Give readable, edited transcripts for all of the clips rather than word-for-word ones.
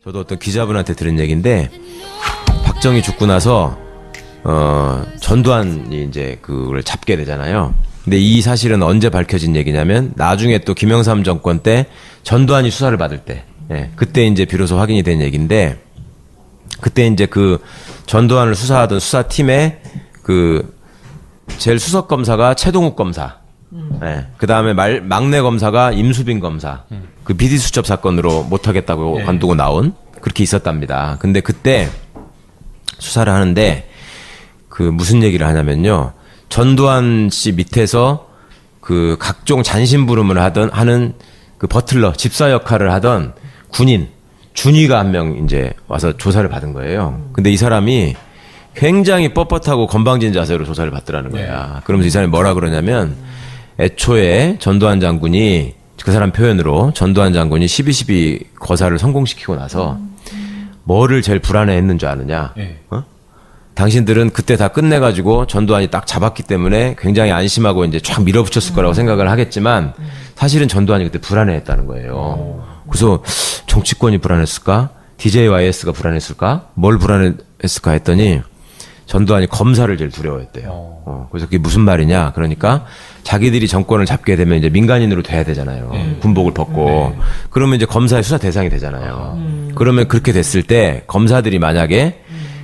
저도 어떤 기자분한테 들은 얘기인데, 박정희 죽고 나서 전두환이 이제 그걸 잡게 되잖아요. 근데 이 사실은 언제 밝혀진 얘기냐면, 나중에 또 김영삼 정권 때 전두환이 수사를 받을 때, 예, 그때 이제 비로소 확인이 된 얘기인데, 그때 이제 그 전두환을 수사하던 수사팀에 그 제일 수석 검사가 최동욱 검사, 예, 그 다음에 막내 검사가 임수빈 검사, 그 비리 수첩 사건으로 못하겠다고 관두고 나온, 그렇게 있었답니다. 근데 그때 수사를 하는데 그 무슨 얘기를 하냐면요, 전두환 씨 밑에서 그 각종 잔심부름을 하는 그 버틀러, 집사 역할을 하던 군인 준위가 한 명 이제 와서 조사를 받은 거예요. 근데 이 사람이 굉장히 뻣뻣하고 건방진 자세로 조사를 받더라는 거야. 그러면서 이 사람이 뭐라 그러냐면, 애초에 전두환 장군이, 그 사람 표현으로 전두환 장군이 12.12 거사를 성공시키고 나서 뭐를 제일 불안해했는 줄 아느냐? 어? 당신들은 그때 다 끝내가지고 전두환이 딱 잡았기 때문에 굉장히 안심하고 이제 쫙 밀어붙였을 거라고 생각을 하겠지만, 사실은 전두환이 그때 불안해했다는 거예요. 그래서 정치권이 불안했을까? DJYS가 불안했을까? 뭘 불안했을까 했더니 전두환이 검사를 제일 두려워했대요. 그래서 그게 무슨 말이냐? 그러니까 자기들이 정권을 잡게 되면 이제 민간인으로 돼야 되잖아요. 군복을 벗고. 그러면 이제 검사의 수사 대상이 되잖아요. 그러면 그렇게 됐을 때 검사들이 만약에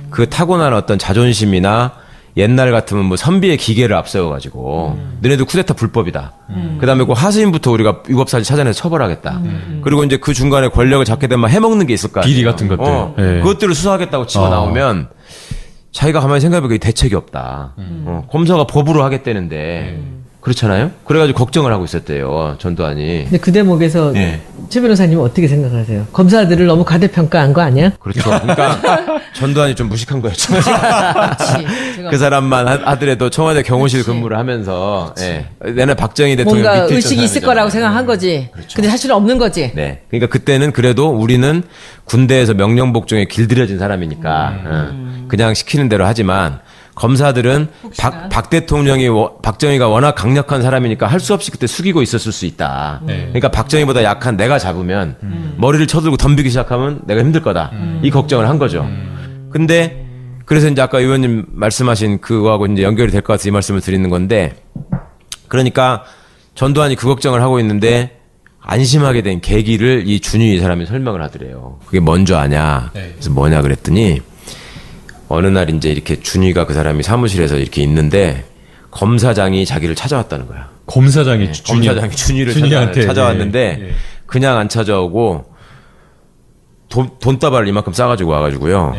그 타고난 어떤 자존심이나 옛날 같으면 뭐 선비의 기계를 앞세워가지고 너네들 쿠데타 불법이다. 그다음에 그 하수인부터 우리가 유법사지 찾아내서 처벌하겠다. 그리고 이제 그 중간에 권력을 잡게 되면 해먹는 게 있을 거 아니에요. 비리 같은 것들. 그것들을 수사하겠다고 치고 나오면 자기가 가만히 생각해보니까 대책이 없다. 검사가 법으로 하겠다는데 그렇잖아요. 그래가지고 걱정을 하고 있었대요, 전두환이. 근데 그 대목에서 최 변호사님은 어떻게 생각하세요? 검사들을 너무 과대평가한 거 아니야? 그렇죠. 그러니까 전두환이 좀 무식한 거였죠. 그 사람만 하더라도 청와대 경호실 근무를 하면서, 예, 내가 박정희 대통령 뭔가 밑에 의식이 있을 거라고 생각한 거지. 그렇죠. 근데 사실은 없는 거지. 네. 그러니까 그때는 그래도 우리는 군대에서 명령복종에 길들여진 사람이니까 그냥 시키는 대로 하지만, 검사들은 박 대통령이, 박정희가 워낙 강력한 사람이니까 할 수 없이 그때 숙이고 있었을 수 있다. 그러니까 박정희보다 약한 내가 잡으면 머리를 쳐들고 덤비기 시작하면 내가 힘들 거다. 이 걱정을 한 거죠. 근데 그래서 이제 아까 의원님 말씀하신 그거하고 이제 연결이 될 것 같아서 이 말씀을 드리는 건데, 그러니까 전두환이 그 걱정을 하고 있는데 안심하게 된 계기를 이 준위 이 사람이 설명을 하더래요. 그게 뭔지 아냐? 그래서 뭐냐 그랬더니, 어느 날 이제 이렇게 준위가 그 사람이 사무실에서 이렇게 있는데 검사장이 자기를 찾아왔다는 거야. 검사장이 검사장이 준위를 찾아왔는데 그냥 안 찾아오고 돈다발을 이만큼 싸가지고 와가지고요.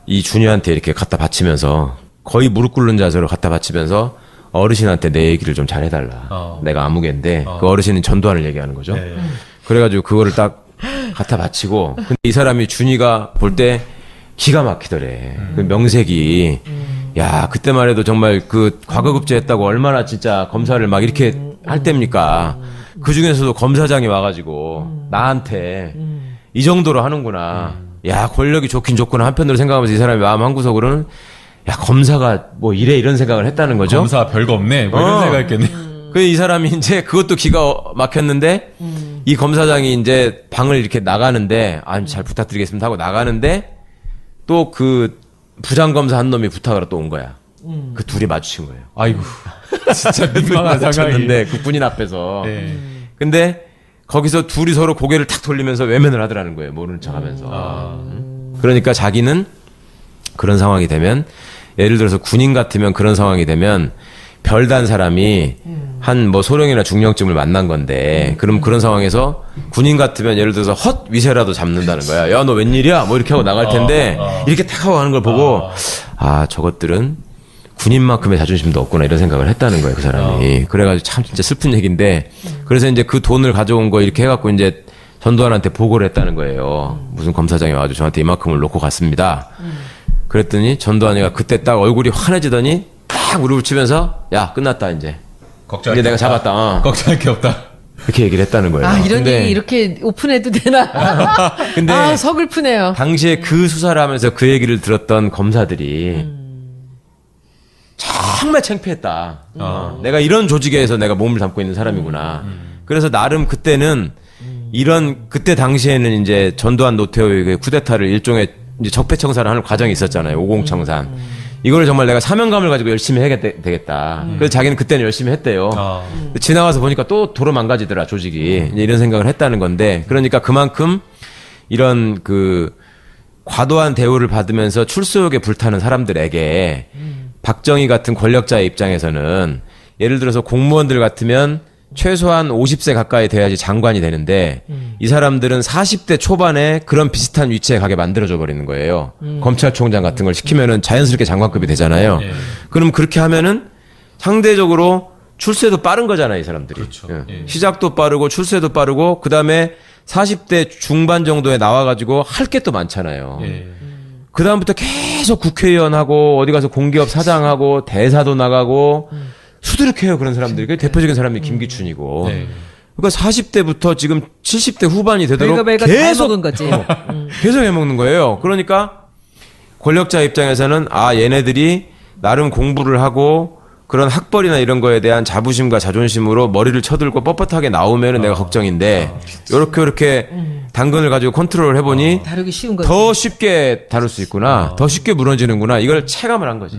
이 준위한테 이렇게 갖다 바치면서 거의 무릎 꿇는 자세로 갖다 바치면서 어르신한테 내 얘기를 좀 잘해달라. 내가 아무개인데 그 어르신은 전두환을 얘기하는 거죠. 그래가지고 그거를 딱 갖다 바치고, 근데 이 사람이 준위가 볼 때 기가 막히더래. 그 명색이. 야, 그때만 해도 정말 그 과거급제 했다고 얼마나 진짜 검사를 막 이렇게 할 때입니까? 그 중에서도 검사장이 와가지고 나한테 이 정도로 하는구나. 야, 권력이 좋긴 좋구나. 한편으로 생각하면서 이 사람이 마음 한구석으로는, 야, 검사가 뭐 이래 이런 생각을 했다는 거죠. 검사 별거 없네. 뭐 이런 생각했겠네. 그 이 사람이 이제 그것도 기가 막혔는데, 이 검사장이 이제 방을 이렇게 나가는데, 아, 잘 부탁드리겠습니다 하고 나가는데, 또 그 부장검사 한 놈이 부탁으로 또 온 거야. 그 둘이 마주친 거예요. 아이고. 진짜 민망한 상황인데. 그 군인 앞에서. 근데 거기서 둘이 서로 고개를 탁 돌리면서 외면을 하더라는 거예요. 모르는 척 하면서. 그러니까 자기는 그런 상황이 되면, 예를 들어서 군인 같으면 그런 상황이 되면 별단 사람이 한 뭐 소령이나 중령쯤을 만난 건데, 그럼 그런 상황에서 군인 같으면 예를 들어서 헛 위세라도 잡는다는 거야. 야, 너 웬일이야? 뭐 이렇게 하고 나갈 텐데, 이렇게 탁 하고 하는 걸 보고, 아, 저것들은 군인만큼의 자존심도 없구나, 이런 생각을 했다는 거예요, 그 사람이. 그래가지고 참 진짜 슬픈 얘기인데, 그래서 이제 그 돈을 가져온 거 이렇게 해갖고 이제 전두환한테 보고를 했다는 거예요. 무슨 검사장이 와가지고 저한테 이만큼을 놓고 갔습니다. 그랬더니 전두환이가 그때 딱 얼굴이 환해지더니 딱 무릎을 치면서, 야, 끝났다, 이제 걱정할 내가 잡았다. 걱정할 게 없다. 이렇게 얘기를 했다는 거예요. 아, 이런 근데 얘기 이렇게 오픈해도 되나? 근데 아, 서글프네요. 당시에 그 수사를 하면서 그 얘기를 들었던 검사들이 정말 창피했다. 내가 이런 조직에서 내가 몸을 담고 있는 사람이구나. 그래서 나름 그때는 이런 그때 당시에는 이제 전두환 노태우의 그 쿠데타를 일종의 이제 적폐청산을 하는 과정이 있었잖아요. 50청산. 이거를 정말 내가 사명감을 가지고 열심히 해야 되겠다. 그래서 자기는 그때는 열심히 했대요. 지나가서 보니까 또 도로 망가지더라, 조직이. 이제 이런 생각을 했다는 건데, 그러니까 그만큼 이런 그 과도한 대우를 받으면서 출소욕에 불타는 사람들에게 박정희 같은 권력자의 입장에서는 예를 들어서 공무원들 같으면 최소한 50세 가까이 돼야지 장관이 되는데 이 사람들은 40대 초반에 그런 비슷한 위치에 가게 만들어줘 버리는 거예요. 검찰총장 같은 걸 시키면은 자연스럽게 장관급이 되잖아요. 그럼 그렇게 하면은 상대적으로 출세도 빠른 거잖아요, 이 사람들이. 그렇죠. 예. 시작도 빠르고 출세도 빠르고 그다음에 40대 중반 정도에 나와가지고 할 게 또 많잖아요. 그 다음부터 계속 국회의원하고 어디 가서 공기업 사장하고 대사도 나가고 수두룩해요, 그런 사람들이. 그 대표적인 사람이 김기춘이고. 그러니까 40대부터 지금 70대 후반이 되도록 별거 계속 먹은 거지. 계속 해먹는 거예요. 그러니까 권력자 입장에서는 아, 얘네들이 나름 공부를 하고 그런 학벌이나 이런 거에 대한 자부심과 자존심으로 머리를 쳐들고 뻣뻣하게 나오면은 내가 걱정인데 요렇게 당근을 가지고 컨트롤을 해보니 다루기 쉬운 거지. 더 쉽게 다룰 수 있구나. 더 쉽게 무너지는구나. 이걸 체감을 한 거지.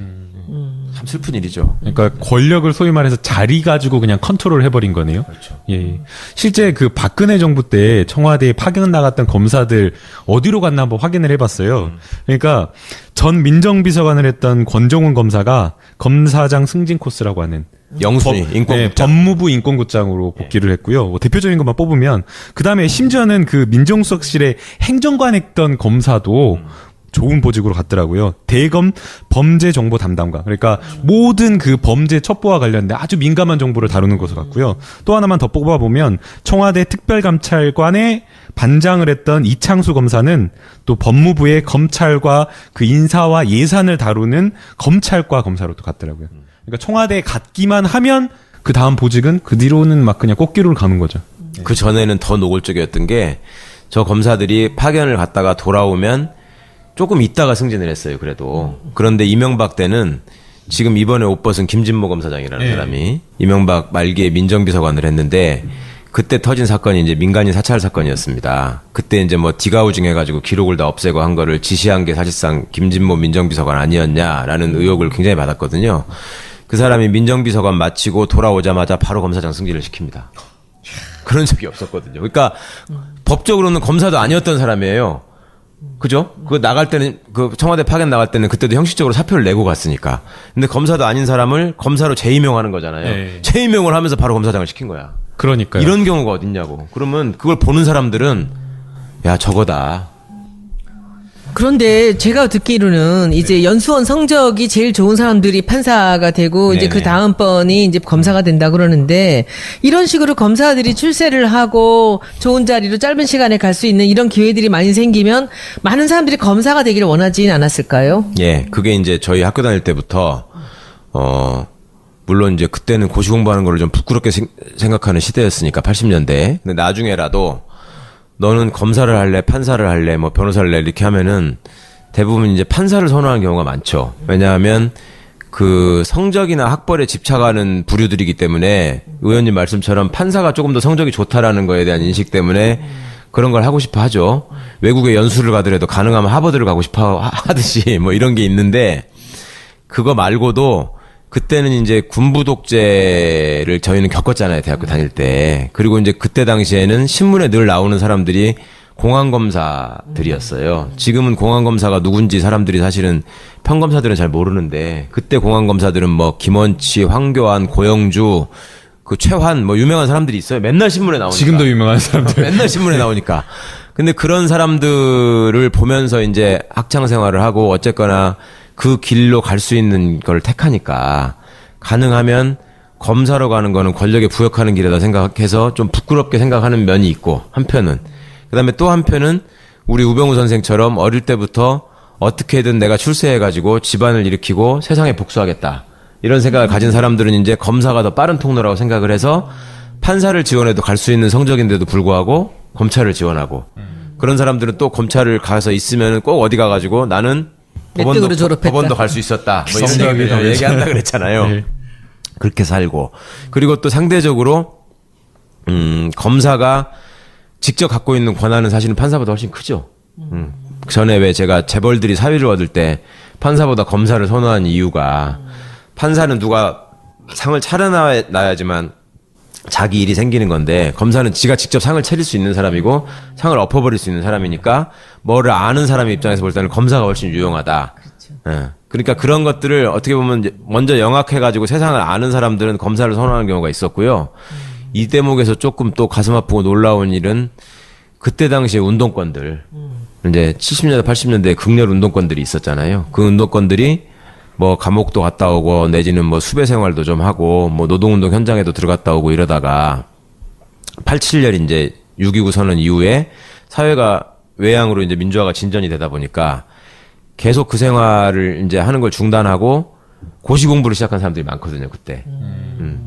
참 슬픈 일이죠. 그러니까 권력을 소위 말해서 자리 가지고 그냥 컨트롤 해버린 거네요. 그렇죠. 예. 실제 그 박근혜 정부 때 청와대에 파견 나갔던 검사들 어디로 갔나 한번 확인을 해봤어요. 그러니까 전 민정비서관을 했던 권종훈 검사가 검사장 승진 코스라고 하는 영순위 인권국장. 네, 법무부 인권국장으로 복귀를 했고요. 뭐 대표적인 것만 뽑으면 그 다음에 심지어는 그 민정수석실에 행정관 했던 검사도 좋은 보직으로 갔더라고요. 대검 범죄 정보 담당관. 그러니까 모든 그 범죄 첩보와 관련된 아주 민감한 정보를 다루는 것으로 갔고요. 또 하나만 더 뽑아보면 청와대 특별감찰관에 반장을 했던 이창수 검사는 또 법무부의 검찰과 그 인사와 예산을 다루는 검찰과 검사로 또 갔더라고요. 그러니까 청와대에 갔기만 하면 그 다음 보직은 그 뒤로는 막 그냥 꽃길로 가는 거죠. 그 전에는 더 노골적이었던 게 저 검사들이 파견을 갔다가 돌아오면 조금 있다가 승진을 했어요, 그래도. 그런데 이명박 때는 지금 이번에 옷 벗은 김진모 검사장이라는 사람이 이명박 말기에 민정비서관을 했는데 그때 터진 사건이 이제 민간인 사찰 사건이었습니다. 그때 이제 뭐 디가우징 해가지고 기록을 다 없애고 한 거를 지시한 게 사실상 김진모 민정비서관 아니었냐라는 의혹을 굉장히 받았거든요. 그 사람이 민정비서관 마치고 돌아오자마자 바로 검사장 승진을 시킵니다. 그런 적이 없었거든요. 그러니까 법적으로는 검사도 아니었던 사람이에요. 그죠? 그 나갈 때는 그 청와대 파견 나갈 때는 그때도 형식적으로 사표를 내고 갔으니까. 근데 검사도 아닌 사람을 검사로 재임용하는 거잖아요. 네. 재임용을 하면서 바로 검사장을 시킨 거야. 그러니까요. 이런 경우가 어딨냐고. 그러면 그걸 보는 사람들은 야, 저거다. 그런데 제가 듣기로는 이제 연수원 성적이 제일 좋은 사람들이 판사가 되고 이제 네네. 그 다음번이 이제 검사가 된다 그러는데 이런 식으로 검사들이 출세를 하고 좋은 자리로 짧은 시간에 갈 수 있는 이런 기회들이 많이 생기면 많은 사람들이 검사가 되기를 원하진 않았을까요? 예, 그게 이제 저희 학교 다닐 때부터 물론 이제 그때는 고시 공부하는 거를 좀 부끄럽게 생각하는 시대였으니까 80년대. 근데 나중에라도 너는 검사를 할래, 판사를 할래, 뭐 변호사를 할래 이렇게 하면은 대부분 이제 판사를 선호하는 경우가 많죠. 왜냐하면 그 성적이나 학벌에 집착하는 부류들이기 때문에 의원님 말씀처럼 판사가 조금 더 성적이 좋다라는 거에 대한 인식 때문에 그런 걸 하고 싶어 하죠. 외국에 연수를 가더라도 가능하면 하버드를 가고 싶어 하듯이 뭐 이런 게 있는데 그거 말고도 그때는 이제 군부 독재를 저희는 겪었잖아요, 대학교 다닐 때. 그리고 이제 그때 당시에는 신문에 늘 나오는 사람들이 공안검사들이었어요. 지금은 공안검사가 누군지 사람들이 사실은 평검사들은 잘 모르는데 그때 공안검사들은 뭐 김원치, 황교안, 고영주, 그 최환 뭐 유명한 사람들이 있어요. 맨날 신문에 나오니까. 지금도 유명한 사람들. 맨날 신문에 나오니까. 근데 그런 사람들을 보면서 이제 학창 생활을 하고 어쨌거나 그 길로 갈 수 있는 걸 택하니까 가능하면 검사로 가는 거는 권력에 부역하는 길이다 생각해서 좀 부끄럽게 생각하는 면이 있고 한편은 그다음에 또 한편은 우리 우병우 선생처럼 어릴 때부터 어떻게든 내가 출세해가지고 집안을 일으키고 세상에 복수하겠다 이런 생각을 가진 사람들은 이제 검사가 더 빠른 통로라고 생각을 해서 판사를 지원해도 갈 수 있는 성적인데도 불구하고 검찰을 지원하고 그런 사람들은 또 검찰을 가서 있으면 꼭 어디 가가지고 나는 메뚜기로 졸업했다. 법원도 갈 수 있었다. 뭐 이런 성적이 얘기를 더 얘기한다 그랬잖아요. 네. 그렇게 살고. 그리고 또 상대적으로, 검사가 직접 갖고 있는 권한은 사실은 판사보다 훨씬 크죠. 전에 왜 제가 재벌들이 사위를 얻을 때 판사보다 검사를 선호한 이유가 판사는 누가 상을 차려놔야지만 자기 일이 생기는 건데 검사는 지가 직접 상을 차릴 수 있는 사람이고 상을 엎어버릴 수 있는 사람이니까 뭐를 아는 사람의 입장에서 볼 때는 검사가 훨씬 유용하다. 예. 그러니까 그런 것들을 어떻게 보면 먼저 영악해가지고 세상을 아는 사람들은 검사를 선호하는 경우가 있었고요. 이 대목에서 조금 또 가슴 아프고 놀라운 일은 그때 당시에 운동권들 이제 70년대 80년대에 극렬 운동권들이 있었잖아요. 그 운동권들이 뭐 감옥도 갔다 오고 내지는 뭐 수배 생활도 좀 하고 뭐 노동운동 현장에도 들어갔다 오고 이러다가 87년 이제 6.29 선언 이후에 사회가 외양으로 이제 민주화가 진전이 되다 보니까 계속 그 생활을 이제 하는 걸 중단하고 고시 공부를 시작한 사람들이 많거든요, 그때.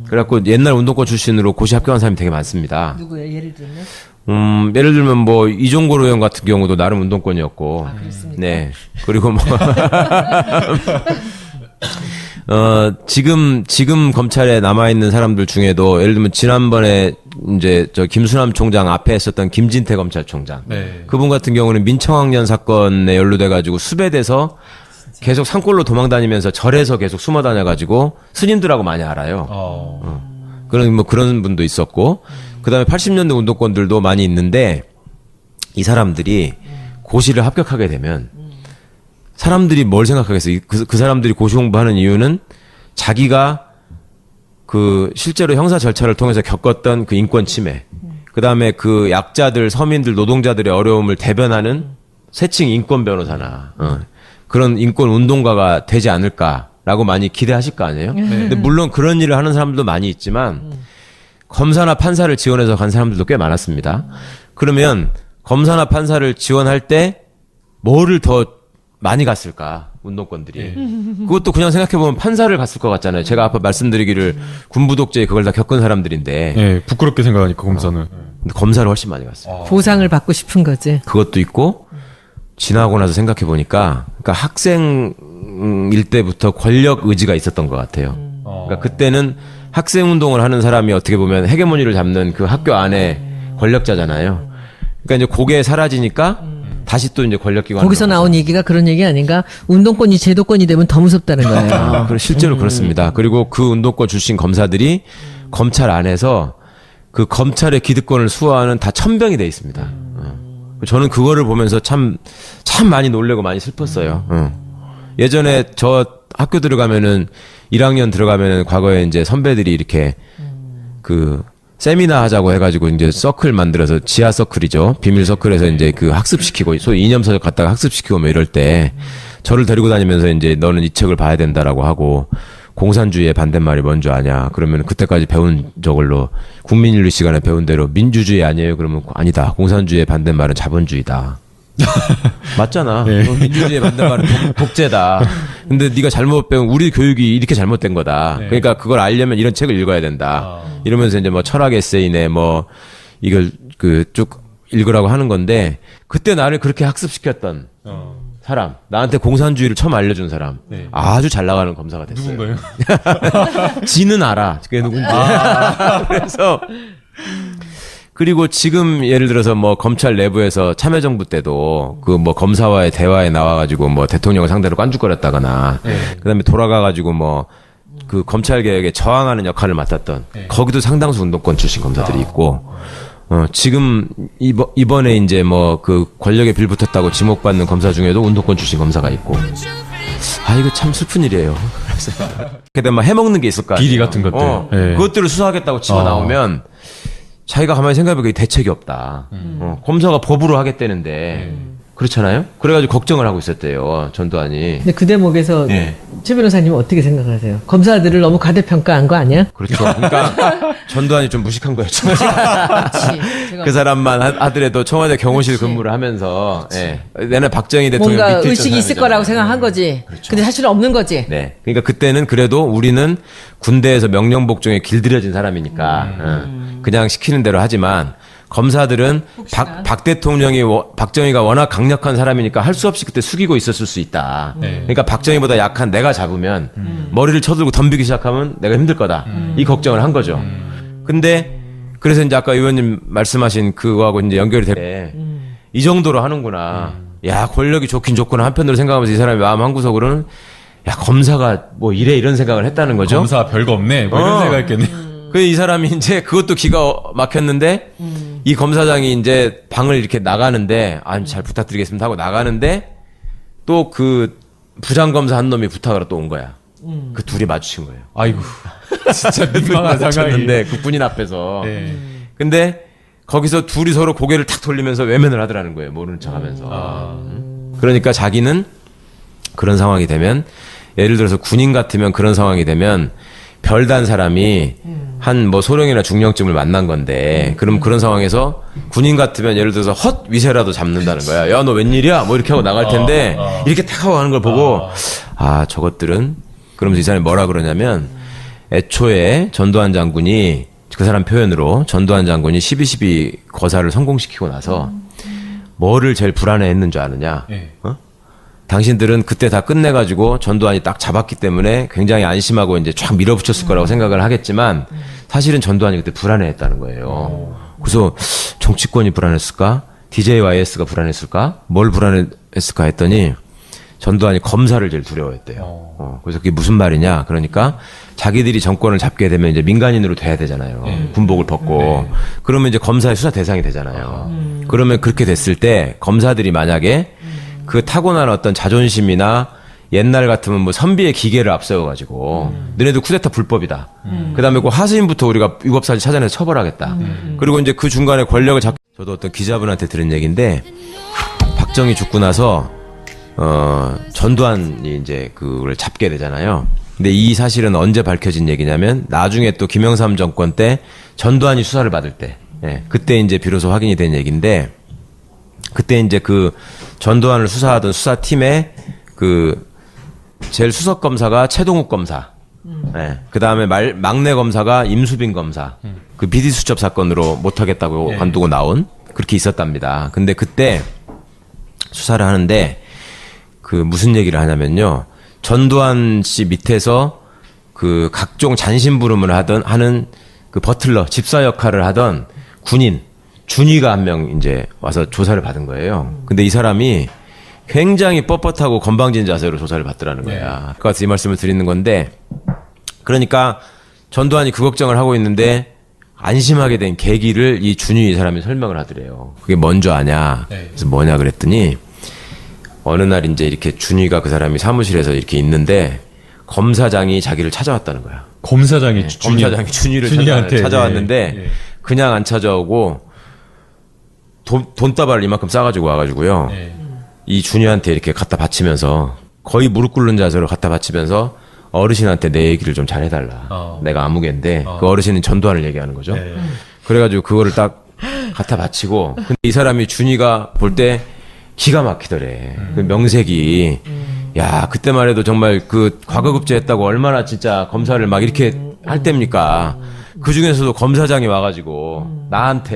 그래갖고 옛날 운동권 출신으로 고시 합격한 사람이 되게 많습니다. 누구예요? 예를 들면? 예를 들면 뭐 이종걸 의원 같은 경우도 나름 운동권이었고. 그렇습니까? 네. 그리고 뭐 지금 검찰에 남아있는 사람들 중에도 예를 들면 지난번에 이제 저 김수남 총장 앞에 했었던 김진태 검찰총장. 네. 그분 같은 경우는 민청학년 사건에 연루돼가지고 수배돼서 계속 산골로 도망다니면서 절에서 계속 숨어 다녀가지고 스님들하고 많이 알아요. 그런 뭐 그런 분도 있었고, 그 다음에 80년대 운동권들도 많이 있는데 이 사람들이 고시를 합격하게 되면 사람들이 뭘 생각하겠어요? 그 사람들이 고시 공부하는 이유는 자기가 그 실제로 형사 절차를 통해서 겪었던 그 인권 침해, 그 다음에 그 약자들, 서민들, 노동자들의 어려움을 대변하는 새칭 인권 변호사나 그런 인권 운동가가 되지 않을까라고 많이 기대하실 거 아니에요? 근데 물론 그런 일을 하는 사람들도 많이 있지만 검사나 판사를 지원해서 간 사람들도 꽤 많았습니다. 그러면 검사나 판사를 지원할 때 뭐를 더 많이 갔을까, 운동권들이. 그것도 그냥 생각해보면 판사를 갔을 것 같잖아요. 제가 아까 말씀드리기를 군부 독재에 그걸 다 겪은 사람들인데. 예, 부끄럽게 생각하니까 검사는. 근데 검사를 훨씬 많이 갔어요. 보상을 받고 싶은 거지. 그것도 있고, 지나고 나서 생각해보니까, 그러니까 학생일 때부터 권력 의지가 있었던 것 같아요. 그러니까 그때는 학생 운동을 하는 사람이 어떻게 보면 헤게모니를 잡는 그 학교 안에 권력자잖아요. 그러니까 이제 그게 사라지니까 다시 또 이제 권력기관. 거기서 나온 얘기가 그런 얘기 아닌가? 운동권이 제도권이 되면 더 무섭다는 거예요. 실제로 그렇습니다. 그리고 그 운동권 출신 검사들이 검찰 안에서 그 검찰의 기득권을 수호하는 다 천병이 돼 있습니다. 저는 그거를 보면서 참 많이 놀래고 많이 슬펐어요. 예전에 저 학교 들어가면은 1학년 들어가면은 과거에 이제 선배들이 이렇게 그 세미나 하자고 해가지고 이제 서클 만들어서 지하 서클이죠. 비밀 서클에서 이제 그 학습시키고 소위 이념서적 갖다가 학습시키고 뭐 이럴 때 저를 데리고 다니면서 이제 너는 이 책을 봐야 된다라고 하고 공산주의의 반대말이 뭔지 아냐. 그러면 그때까지 배운 저걸로 국민윤리 시간에 배운 대로 민주주의 아니에요? 그러면 아니다. 공산주의의 반대말은 자본주의다. 맞잖아. 네. 민주주의의 반대말은 독재다. 근데 네가 잘못 배운 우리 교육이 이렇게 잘못된 거다. 네. 그러니까 그걸 알려면 이런 책을 읽어야 된다. 이러면서 이제 뭐 철학 에세이네 뭐 이걸 그 쭉 읽으라고 하는 건데 그때 나를 그렇게 학습시켰던 사람, 나한테 공산주의를 처음 알려준 사람, 네. 아주 잘 나가는 검사가 됐어요. 누군가요? 지는 알아. 그게 누군지. 그래서 그리고 지금 예를 들어서 뭐 검찰 내부에서 참여정부 때도 그 뭐 검사와의 대화에 나와가지고 뭐 대통령을 상대로 깐죽거렸다거나 그다음에 돌아가가지고 뭐 그 검찰 개혁에 저항하는 역할을 맡았던 거기도 상당수 운동권 출신 검사들이 있고 지금 이번에 이제 뭐 그 권력에 빌붙었다고 지목받는 검사 중에도 운동권 출신 검사가 있고 이거 참 슬픈 일이에요. 그래서 그때 막 해먹는 게 있을 거 아니에요. 비리 같은 것들. 네. 그것들을 수사하겠다고 치고 나오면 자기가 가만히 생각해보니까 대책이 없다. 검사가 법으로 하겠다는데 그렇잖아요. 그래가지고 걱정을 하고 있었대요. 전두환이. 근데 그 대목에서 네. 최 변호사님 어떻게 생각하세요? 검사들을 너무 과대평가한 거 아니야? 그렇죠. 그러니까 전두환이 좀 무식한 거였죠. 그렇지. 그 사람만 하더라도 청와대 경호실 근무를 하면서 내내 박정희 대통령 뭔가 밑에 있던 의식이 있을 사람이잖아요. 거라고 생각한 거지. 근데 사실은 없는 거지. 네. 그러니까 그때는 그래도 우리는 군대에서 명령 복종에 길들여진 사람이니까 그냥 시키는 대로 하지만 검사들은 박 대통령이 박정희가 워낙 강력한 사람이니까 할 수 없이 그때 숙이고 있었을 수 있다. 그러니까 박정희보다 약한 내가 잡으면 머리를 쳐들고 덤비기 시작하면 내가 힘들 거다. 이 걱정을 한 거죠. 근데 그래서 이제 아까 의원님 말씀하신 그거하고 이제 연결이 돼. 이 정도로 하는구나. 야, 권력이 좋긴 좋구나. 한편으로 생각하면서 이 사람이 마음 한구석으로는 야, 검사가 뭐 이래 이런 생각을 했다는 거죠. 검사 별거 없네. 뭐 이런 생각했겠네. 그 이 사람이 이제 그것도 기가 막혔는데 이 검사장이 이제 방을 이렇게 나가는데 잘 부탁드리겠습니다 하고 나가는데 또 그 부장검사 한 놈이 부탁으로 또 온 거야. 그 둘이 마주친 거예요. 아이고. 진짜 민망한 상황이. 마주쳤는데 그 군인 앞에서. 네. 근데 거기서 둘이 서로 고개를 탁 돌리면서 외면을 하더라는 거예요. 모르는 척 하면서. 그러니까 자기는 그런 상황이 되면 예를 들어서 군인 같으면 그런 상황이 되면 별단 사람이 한 뭐 소령이나 중령쯤을 만난 건데 그럼 그런 상황에서 군인 같으면 예를 들어서 헛 위세라도 잡는다는 거야. 야, 너 웬일이야? 뭐 이렇게 하고 나갈 텐데 이렇게 탁 하고 가는 걸 보고 저것들은 그러면서 이 사람이 뭐라 그러냐면 애초에 전두환 장군이 그 사람 표현으로 전두환 장군이 12.12 거사를 성공시키고 나서 뭐를 제일 불안해했는 줄 아느냐? 네. 당신들은 그때 다 끝내가지고 전두환이 딱 잡았기 때문에 굉장히 안심하고 이제 쫙 밀어붙였을 거라고 생각을 하겠지만 사실은 전두환이 그때 불안해했다는 거예요. 그래서 정치권이 불안했을까? DJYS가 불안했을까? 뭘 불안했을까 했더니 전두환이 검사를 제일 두려워했대요. 그래서 그게 무슨 말이냐? 그러니까 자기들이 정권을 잡게 되면 이제 민간인으로 돼야 되잖아요. 군복을 벗고. 그러면 이제 검사의 수사 대상이 되잖아요. 그러면 그렇게 됐을 때 검사들이 만약에 그 타고난 어떤 자존심이나 옛날 같으면 뭐 선비의 기계를 앞세워가지고 너네도 쿠데타 불법이다. 그다음에 그 하수인부터 우리가 위법사실 찾아내서 처벌하겠다. 그리고 이제 그 중간에 권력을 잡. 저도 어떤 기자분한테 들은 얘기인데 박정희 죽고 나서 전두환이 이제 그걸 잡게 되잖아요. 근데 이 사실은 언제 밝혀진 얘기냐면 나중에 또 김영삼 정권 때 전두환이 수사를 받을 때, 그때 이제 비로소 확인이 된 얘기인데. 그때 이제 그 전두환을 수사하던 수사팀에 그 제일 수석 검사가 최동욱 검사, 그 다음에 막내 검사가 임수빈 검사, 그 비리 수첩 사건으로 못하겠다고 관두고 나온 그렇게 있었답니다. 근데 그때 수사를 하는데 그 무슨 얘기를 하냐면요, 전두환 씨 밑에서 그 각종 잔심부름을 하는 그 버틀러 집사 역할을 하던 군인 준이가 한 명 이제 와서 조사를 받은 거예요. 근데 이 사람이 굉장히 뻣뻣하고 건방진 자세로 조사를 받더라는 거야. 그래서 이 말씀을 드리는 건데, 그러니까 전두환이 그 걱정을 하고 있는데 안심하게 된 계기를 이 준이 이 사람이 설명을 하더래요. 그게 뭔지 아냐? 그래서 뭐냐 그랬더니 어느 날 이제 이렇게 준이가 그 사람이 사무실에서 이렇게 있는데 검사장이 자기를 찾아왔다는 거야. 검사장이 준이를 준이한테 찾아왔는데 그냥 안 찾아오고 돈다발을 이만큼 싸가지고 와가지고요. 이 준이한테 이렇게 갖다 바치면서 거의 무릎 꿇는 자세로 갖다 바치면서 어르신한테 내 얘기를 좀 잘해달라. 내가 아무개인데 그 어르신은 전두환을 얘기하는 거죠. 그래가지고 그거를 딱 갖다 바치고 근데 이 사람이 준이가 볼 때 기가 막히더래. 그 명색이 야 그때만 해도 정말 그 과거급제 했다고 얼마나 진짜 검사를 막 이렇게 할 때입니까? 그 중에서도 검사장이 와가지고 나한테